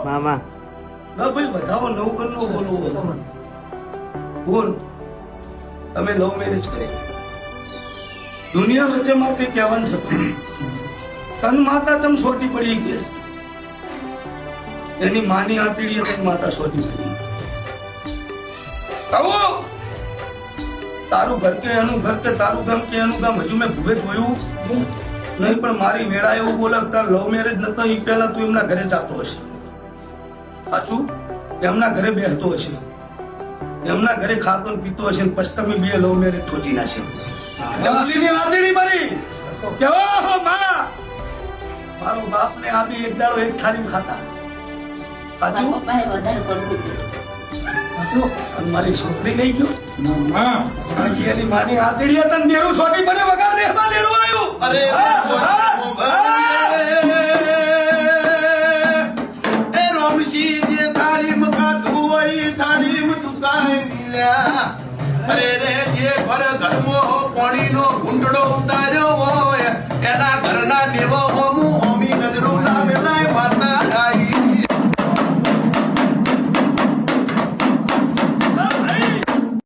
મામા ના ભાઈ બધાઓ નવ કર નો બોલવો બોલ તમે લવ મેરેજ કરી દુનિયા વચ્ચે મારે કઈ કહેવાનું છે તન માતા તમ છોટી પડી ગઈ એની માની આતડી તન માતા છોટી પડી કહો તારું ઘર કે એનું ઘર કે તારું ગામ કે એનું ગામ હજુ મેં ભૂવે જોયું નહીં પણ મારી વેળા એવું બોલે તાર લવ મેરેજ નતા એ પહેલા તું એમના ઘરે જાતો હશે સાચું એમના ઘરે બેસતો હશે એમના ઘરે ખાતો ને પીતો હશે પછી તમે બે લવ મેરેજ ઠોચી નાખશે જમલીની વાદળી મારી કેવો હો માં મારો બાપ ને આ બી એક દાડો એક થાળી ખાતા સાચું સાચું અને મારી છોકરી લઈ ગયો એની માની આતડી હતા ને દેરું છોટી પડે વગર દેરમાં દેરું આવ્યું અરે રોમશી જે તારીમ કાધું હોય તારીમ ચુકાઈ મિલ્યા અરે રે જે પર ઘરમો પાણીનો